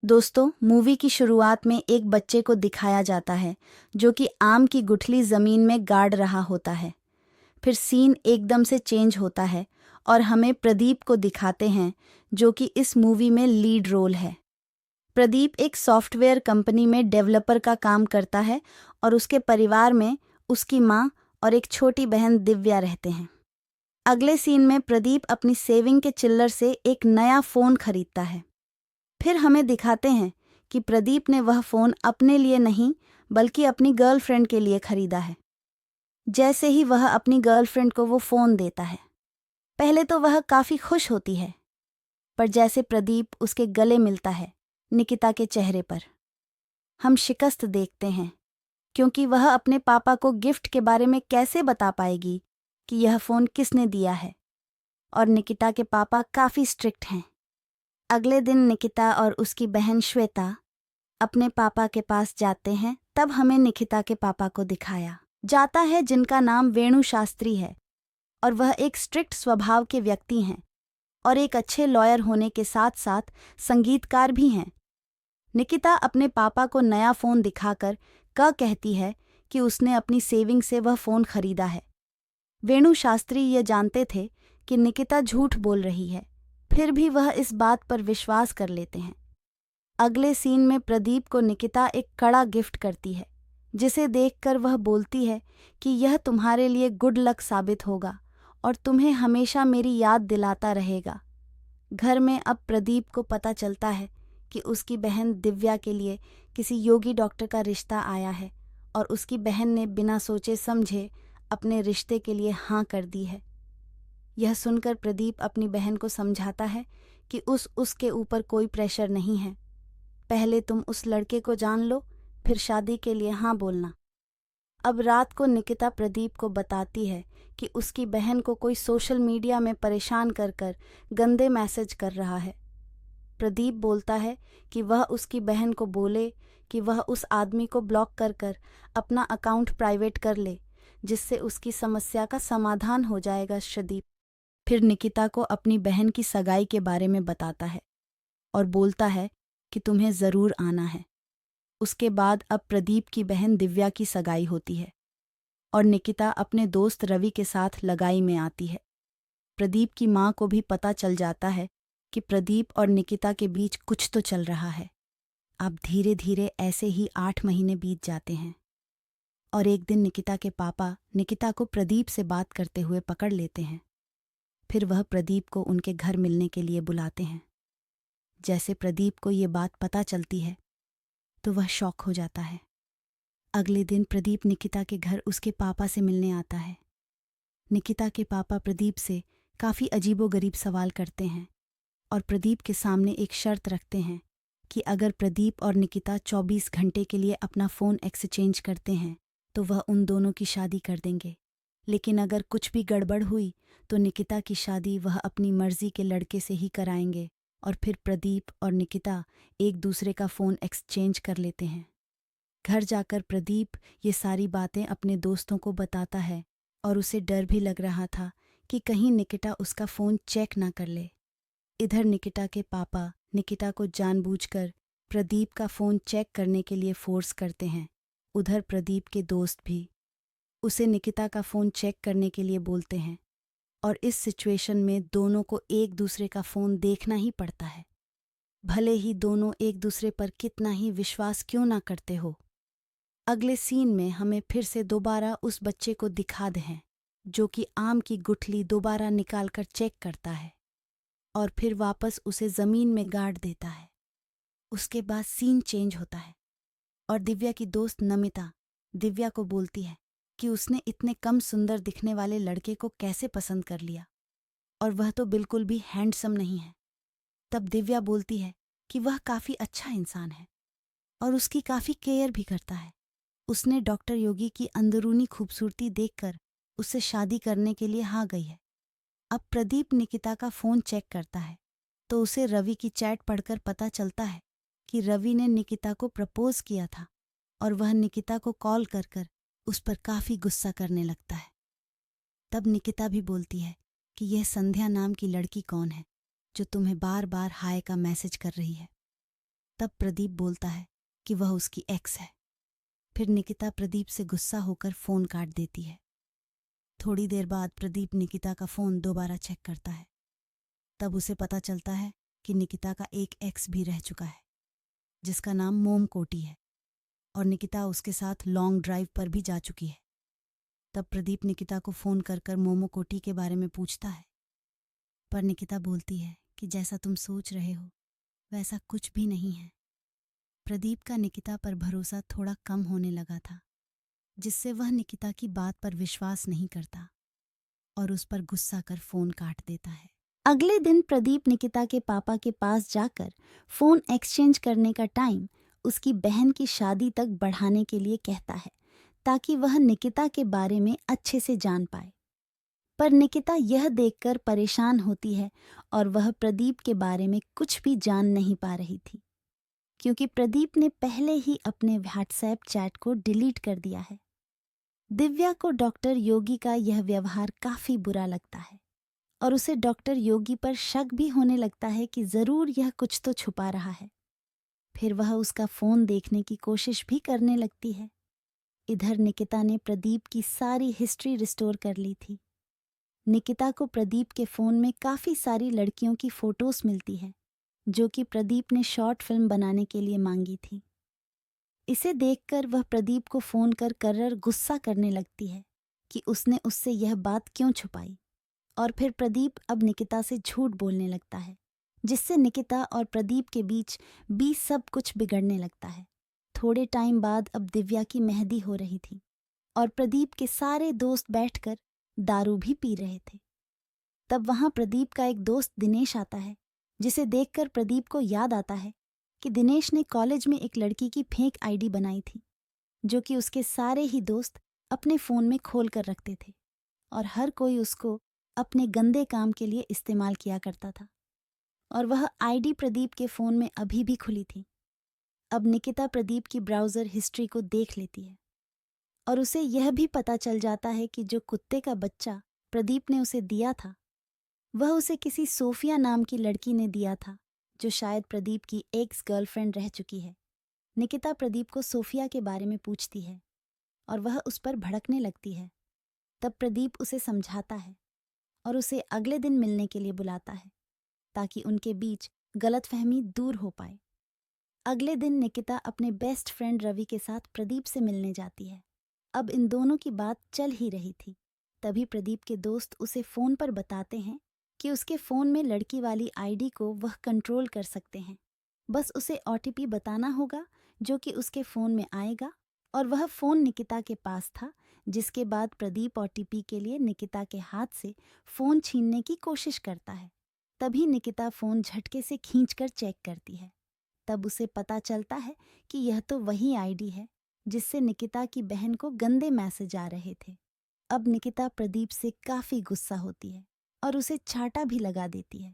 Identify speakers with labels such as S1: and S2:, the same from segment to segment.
S1: दोस्तों, मूवी की शुरुआत में एक बच्चे को दिखाया जाता है जो कि आम की गुठली जमीन में गाड़ रहा होता है। फिर सीन एकदम से चेंज होता है और हमें प्रदीप को दिखाते हैं जो कि इस मूवी में लीड रोल है। प्रदीप एक सॉफ्टवेयर कंपनी में डेवलपर का काम करता है और उसके परिवार में उसकी माँ और एक छोटी बहन दिव्या रहते हैं। अगले सीन में प्रदीप अपनी सेविंग के चिल्लर से एक नया फ़ोन खरीदता है। फिर हमें दिखाते हैं कि प्रदीप ने वह फ़ोन अपने लिए नहीं बल्कि अपनी गर्लफ्रेंड के लिए खरीदा है। जैसे ही वह अपनी गर्लफ्रेंड को वो फ़ोन देता है, पहले तो वह काफ़ी खुश होती है, पर जैसे प्रदीप उसके गले मिलता है, निकिता के चेहरे पर हम शिकस्त देखते हैं, क्योंकि वह अपने पापा को गिफ्ट के बारे में कैसे बता पाएगी कि यह फ़ोन किसने दिया है। और निकिता के पापा काफ़ी स्ट्रिक्ट हैं। अगले दिन निकिता और उसकी बहन श्वेता अपने पापा के पास जाते हैं। तब हमें निकिता के पापा को दिखाया जाता है जिनका नाम वेणु शास्त्री है और वह एक स्ट्रिक्ट स्वभाव के व्यक्ति हैं और एक अच्छे लॉयर होने के साथ साथ संगीतकार भी हैं। निकिता अपने पापा को नया फ़ोन दिखाकर कहती है कि उसने अपनी सेविंग से वह फ़ोन खरीदा है। वेणु शास्त्री ये जानते थे कि निकिता झूठ बोल रही है, फिर भी वह इस बात पर विश्वास कर लेते हैं। अगले सीन में प्रदीप को निकिता एक कड़ा गिफ्ट करती है, जिसे देखकर वह बोलती है कि यह तुम्हारे लिए गुड लक साबित होगा और तुम्हें हमेशा मेरी याद दिलाता रहेगा। घर में अब प्रदीप को पता चलता है कि उसकी बहन दिव्या के लिए किसी योगी डॉक्टर का रिश्ता आया है और उसकी बहन ने बिना सोचे समझे अपने रिश्ते के लिए हाँ कर दी है। यह सुनकर प्रदीप अपनी बहन को समझाता है कि उसके ऊपर कोई प्रेशर नहीं है। पहले तुम उस लड़के को जान लो, फिर शादी के लिए हाँ बोलना। अब रात को निकिता प्रदीप को बताती है कि उसकी बहन को कोई सोशल मीडिया में परेशान कर कर गंदे मैसेज कर रहा है। प्रदीप बोलता है कि वह उसकी बहन को बोले कि वह उस आदमी को ब्लॉक कर कर अपना अकाउंट प्राइवेट कर ले, जिससे उसकी समस्या का समाधान हो जाएगा। प्रदीप फिर निकिता को अपनी बहन की सगाई के बारे में बताता है और बोलता है कि तुम्हें ज़रूर आना है। उसके बाद अब प्रदीप की बहन दिव्या की सगाई होती है और निकिता अपने दोस्त रवि के साथ लगाई में आती है। प्रदीप की माँ को भी पता चल जाता है कि प्रदीप और निकिता के बीच कुछ तो चल रहा है। अब धीरे धीरे ऐसे ही 8 महीने बीत जाते हैं और एक दिन निकिता के पापा निकिता को प्रदीप से बात करते हुए पकड़ लेते हैं। फिर वह प्रदीप को उनके घर मिलने के लिए बुलाते हैं। जैसे प्रदीप को ये बात पता चलती है तो वह शॉक हो जाता है। अगले दिन प्रदीप निकिता के घर उसके पापा से मिलने आता है। निकिता के पापा प्रदीप से काफ़ी अजीबोगरीब सवाल करते हैं और प्रदीप के सामने एक शर्त रखते हैं कि अगर प्रदीप और निकिता 24 घंटे के लिए अपना फ़ोन एक्सचेंज करते हैं तो वह उन दोनों की शादी कर देंगे। लेकिन अगर कुछ भी गड़बड़ हुई तो निकिता की शादी वह अपनी मर्जी के लड़के से ही कराएंगे। और फिर प्रदीप और निकिता एक दूसरे का फ़ोन एक्सचेंज कर लेते हैं। घर जाकर प्रदीप ये सारी बातें अपने दोस्तों को बताता है और उसे डर भी लग रहा था कि कहीं निकिता उसका फ़ोन चेक ना कर ले। इधर निकिता के पापा निकिता को जानबूझकर प्रदीप का फ़ोन चेक करने के लिए फोर्स करते हैं। उधर प्रदीप के दोस्त भी उसे निकिता का फ़ोन चेक करने के लिए बोलते हैं और इस सिचुएशन में दोनों को एक दूसरे का फ़ोन देखना ही पड़ता है, भले ही दोनों एक दूसरे पर कितना ही विश्वास क्यों ना करते हो। अगले सीन में हमें फिर से दोबारा उस बच्चे को दिखा दे हैं जो कि आम की गुठली दोबारा निकालकर चेक करता है और फिर वापस उसे ज़मीन में गाड़ देता है। उसके बाद सीन चेंज होता है और दिव्या की दोस्त नमिता दिव्या को बोलती है कि उसने इतने कम सुंदर दिखने वाले लड़के को कैसे पसंद कर लिया और वह तो बिल्कुल भी हैंडसम नहीं है। तब दिव्या बोलती है कि वह काफ़ी अच्छा इंसान है और उसकी काफ़ी केयर भी करता है। उसने डॉक्टर योगी की अंदरूनी खूबसूरती देखकर उससे शादी करने के लिए हाँ गई है। अब प्रदीप निकिता का फ़ोन चेक करता है तो उसे रवि की चैट पढ़कर पता चलता है कि रवि ने निकिता को प्रपोज किया था और वह निकिता को कॉल कर कर उस पर काफ़ी गुस्सा करने लगता है। तब निकिता भी बोलती है कि यह संध्या नाम की लड़की कौन है जो तुम्हें बार बार हाय का मैसेज कर रही है। तब प्रदीप बोलता है कि वह उसकी एक्स है। फिर निकिता प्रदीप से गुस्सा होकर फ़ोन काट देती है। थोड़ी देर बाद प्रदीप निकिता का फ़ोन दोबारा चेक करता है। तब उसे पता चलता है कि निकिता का एक एक्स भी रह चुका है, जिसका नाम मोम कोटी है, और निकिता उसके साथ लॉन्ग ड्राइव पर भी जा चुकी है। तब प्रदीप निकिता को फ़ोन कर कर मोमो कोटी के बारे में पूछता है, पर निकिता बोलती है कि जैसा तुम सोच रहे हो वैसा कुछ भी नहीं है। प्रदीप का निकिता पर भरोसा थोड़ा कम होने लगा था, जिससे वह निकिता की बात पर विश्वास नहीं करता और उस पर गुस्सा कर फ़ोन काट देता है। अगले दिन प्रदीप निकिता के पापा के पास जाकर फ़ोन एक्सचेंज करने का टाइम उसकी बहन की शादी तक बढ़ाने के लिए कहता है, ताकि वह निकिता के बारे में अच्छे से जान पाए। पर निकिता यह देखकर परेशान होती है और वह प्रदीप के बारे में कुछ भी जान नहीं पा रही थी, क्योंकि प्रदीप ने पहले ही अपने व्हाट्सएप चैट को डिलीट कर दिया है। दिव्या को डॉक्टर योगी का यह व्यवहार काफ़ी बुरा लगता है और उसे डॉक्टर योगी पर शक भी होने लगता है कि ज़रूर यह कुछ तो छुपा रहा है। फिर वह उसका फ़ोन देखने की कोशिश भी करने लगती है। इधर निकिता ने प्रदीप की सारी हिस्ट्री रिस्टोर कर ली थी। निकिता को प्रदीप के फ़ोन में काफ़ी सारी लड़कियों की फ़ोटोज़ मिलती है, जो कि प्रदीप ने शॉर्ट फिल्म बनाने के लिए मांगी थी। इसे देखकर वह प्रदीप को फ़ोन कर गुस्सा करने लगती है कि उसने उससे यह बात क्यों छुपाई, और फिर प्रदीप अब निकिता से झूठ बोलने लगता है, जिससे निकिता और प्रदीप के बीच भी सब कुछ बिगड़ने लगता है। थोड़े टाइम बाद अब दिव्या की मेहंदी हो रही थी और प्रदीप के सारे दोस्त बैठकर दारू भी पी रहे थे। तब वहाँ प्रदीप का एक दोस्त दिनेश आता है, जिसे देखकर प्रदीप को याद आता है कि दिनेश ने कॉलेज में एक लड़की की फेक आईडी बनाई थी, जो कि उसके सारे ही दोस्त अपने फ़ोन में खोल कर रखते थे और हर कोई उसको अपने गंदे काम के लिए इस्तेमाल किया करता था। और वह आईडी प्रदीप के फ़ोन में अभी भी खुली थी। अब निकिता प्रदीप की ब्राउज़र हिस्ट्री को देख लेती है और उसे यह भी पता चल जाता है कि जो कुत्ते का बच्चा प्रदीप ने उसे दिया था, वह उसे किसी सोफिया नाम की लड़की ने दिया था, जो शायद प्रदीप की एक्स गर्लफ्रेंड रह चुकी है। निकिता प्रदीप को सोफिया के बारे में पूछती है और वह उस पर भड़कने लगती है। तब प्रदीप उसे समझाता है और उसे अगले दिन मिलने के लिए बुलाता है, ताकि उनके बीच गलतफहमी दूर हो पाए। अगले दिन निकिता अपने बेस्ट फ्रेंड रवि के साथ प्रदीप से मिलने जाती है। अब इन दोनों की बात चल ही रही थी, तभी प्रदीप के दोस्त उसे फ़ोन पर बताते हैं कि उसके फ़ोन में लड़की वाली आईडी को वह कंट्रोल कर सकते हैं। बस उसे ओटीपी बताना होगा, जो कि उसके फ़ोन में आएगा, और वह फ़ोन निकिता के पास था, जिसके बाद प्रदीप ओटीपी के लिए निकिता के हाथ से फ़ोन छीनने की कोशिश करता है। तभी निकिता फ़ोन झटके से खींचकर चेक करती है। तब उसे पता चलता है कि यह तो वही आईडी है जिससे निकिता की बहन को गंदे मैसेज आ रहे थे। अब निकिता प्रदीप से काफ़ी गुस्सा होती है और उसे चाटा भी लगा देती है।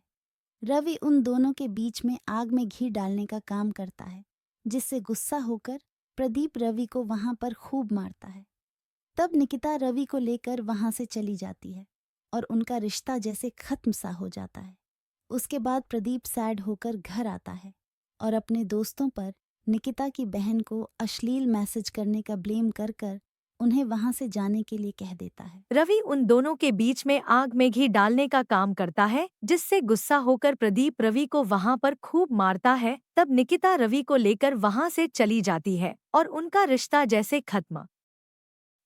S1: रवि उन दोनों के बीच में आग में घी डालने का काम करता है, जिससे गुस्सा होकर प्रदीप रवि को वहां पर खूब मारता है। तब निकिता रवि को लेकर वहां से चली जाती है और उनका रिश्ता जैसे खत्म सा हो जाता है। उसके बाद प्रदीप सैड होकर घर आता है और अपने दोस्तों पर निकिता की बहन को अश्लील मैसेज करने का ब्लेम कर कर उन्हें वहां से जाने के लिए कह देता है।
S2: रवि उन दोनों के बीच में आग में घी डालने का काम करता है, जिससे गुस्सा होकर प्रदीप रवि को वहां पर खूब मारता है। तब निकिता रवि को लेकर वहां से चली जाती है और उनका रिश्ता जैसे खत्म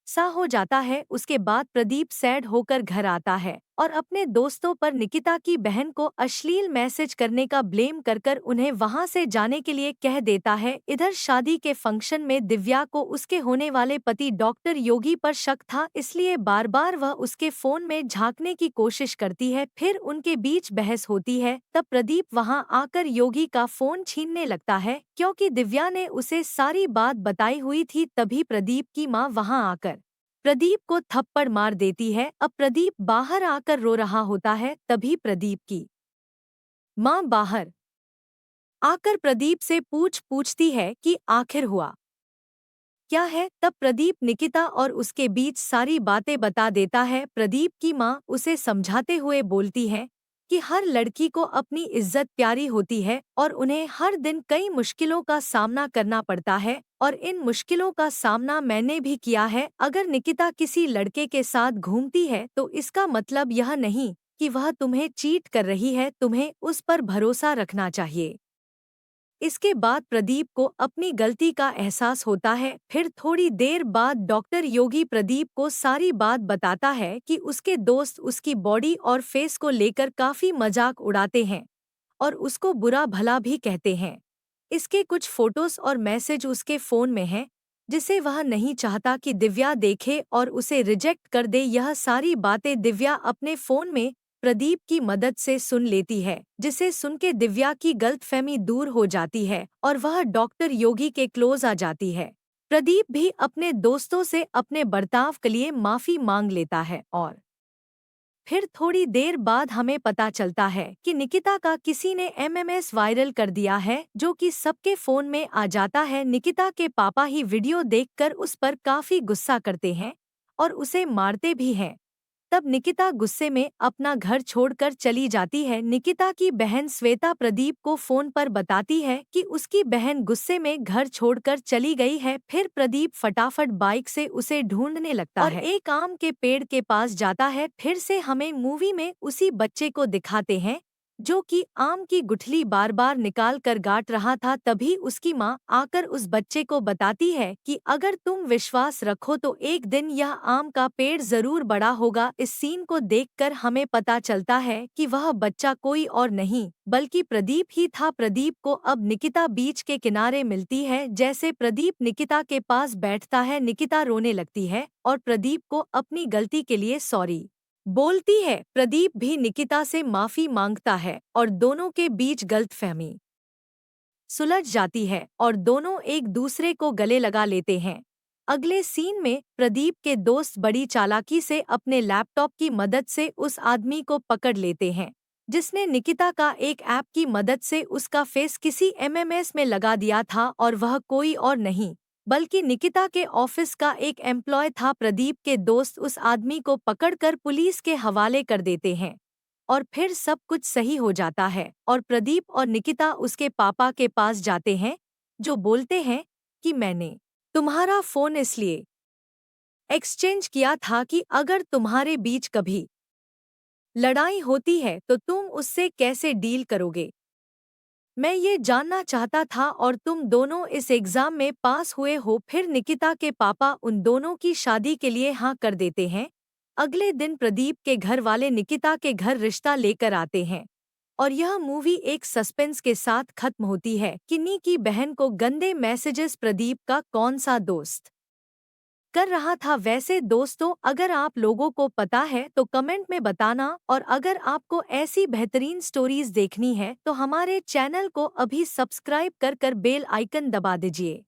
S2: सा हो जाता है। उसके बाद प्रदीप सैड होकर घर आता है और अपने दोस्तों पर निकिता की बहन को अश्लील मैसेज करने का ब्लेम कर कर उन्हें वहां से जाने के लिए कह देता है। इधर शादी के फंक्शन में दिव्या को उसके होने वाले पति डॉक्टर योगी पर शक था, इसलिए बार बार वह उसके फोन में झांकने की कोशिश करती है। फिर उनके बीच बहस होती है। तब प्रदीप वहां आकर योगी का फोन छीनने लगता है, क्योंकि दिव्या ने उसे सारी बात बताई हुई थी। तभी प्रदीप की माँ वहां आकर प्रदीप को थप्पड़ मार देती है। अब प्रदीप बाहर आकर रो रहा होता है। तभी प्रदीप की माँ बाहर आकर प्रदीप से पूछती है कि आखिर हुआ क्या है। तब प्रदीप निकिता और उसके बीच सारी बातें बता देता है। प्रदीप की माँ उसे समझाते हुए बोलती है कि हर लड़की को अपनी इज्जत प्यारी होती है और उन्हें हर दिन कई मुश्किलों का सामना करना पड़ता है और इन मुश्किलों का सामना मैंने भी किया है। अगर निकिता किसी लड़के के साथ घूमती है तो इसका मतलब यह नहीं कि वह तुम्हें चीट कर रही है, तुम्हें उस पर भरोसा रखना चाहिए। इसके बाद प्रदीप को अपनी गलती का एहसास होता है। फिर थोड़ी देर बाद डॉक्टर योगी प्रदीप को सारी बात बताता है कि उसके दोस्त उसकी बॉडी और फेस को लेकर काफी मजाक उड़ाते हैं और उसको बुरा भला भी कहते हैं। इसके कुछ फोटोज और मैसेज उसके फोन में हैं, जिसे वह नहीं चाहता कि दिव्या देखे और उसे रिजेक्ट कर दे। यह सारी बातें दिव्या अपने फोन में प्रदीप की मदद से सुन लेती है, जिसे सुन के दिव्या की गलतफहमी दूर हो जाती है और वह डॉक्टर योगी के क्लोज आ जाती है। प्रदीप भी अपने दोस्तों से अपने बर्ताव के लिए माफी मांग लेता है और फिर थोड़ी देर बाद हमें पता चलता है कि निकिता का किसी ने एमएमएस वायरल कर दिया है, जो कि सबके फोन में आ जाता है। निकिता के पापा ही वीडियो देखकर उस पर काफी गुस्सा करते हैं और उसे मारते भी हैं। तब निकिता गुस्से में अपना घर छोड़कर चली जाती है। निकिता की बहन श्वेता प्रदीप को फोन पर बताती है कि उसकी बहन गुस्से में घर छोड़कर चली गई है। फिर प्रदीप फटाफट बाइक से उसे ढूंढने लगता है और एक आम के पेड़ के पास जाता है। फिर से हमें मूवी में उसी बच्चे को दिखाते हैं जो कि आम की गुठली बार बार निकाल कर गाट रहा था। तभी उसकी माँ आकर उस बच्चे को बताती है कि अगर तुम विश्वास रखो तो एक दिन यह आम का पेड़ जरूर बड़ा होगा। इस सीन को देखकर हमें पता चलता है कि वह बच्चा कोई और नहीं बल्कि प्रदीप ही था। प्रदीप को अब निकिता बीच के किनारे मिलती है। जैसे प्रदीप निकिता के पास बैठता है, निकिता रोने लगती है और प्रदीप को अपनी गलती के लिए सॉरी बोलती है। प्रदीप भी निकिता से माफी मांगता है और दोनों के बीच गलतफहमी सुलझ जाती है और दोनों एक दूसरे को गले लगा लेते हैं। अगले सीन में प्रदीप के दोस्त बड़ी चालाकी से अपने लैपटॉप की मदद से उस आदमी को पकड़ लेते हैं जिसने निकिता का एक ऐप की मदद से उसका फेस किसी एमएमएस में लगा दिया था और वह कोई और नहीं बल्कि निकिता के ऑफिस का एक एम्प्लॉय था। प्रदीप के दोस्त उस आदमी को पकड़कर पुलिस के हवाले कर देते हैं और फिर सब कुछ सही हो जाता है और प्रदीप और निकिता उसके पापा के पास जाते हैं, जो बोलते हैं कि मैंने तुम्हारा फोन इसलिए एक्सचेंज किया था कि अगर तुम्हारे बीच कभी लड़ाई होती है तो तुम उससे कैसे डील करोगे। मैं ये जानना चाहता था और तुम दोनों इस एग्जाम में पास हुए हो। फिर निकिता के पापा उन दोनों की शादी के लिए हाँ कर देते हैं। अगले दिन प्रदीप के घर वाले निकिता के घर रिश्ता लेकर आते हैं और यह मूवी एक सस्पेंस के साथ खत्म होती है कि नी की बहन को गंदे मैसेजेस प्रदीप का कौन सा दोस्त कर रहा था। वैसे दोस्तों, अगर आप लोगों को पता है तो कमेंट में बताना और अगर आपको ऐसी बेहतरीन स्टोरीज देखनी है तो हमारे चैनल को अभी सब्सक्राइब कर बेल आइकन दबा दीजिए।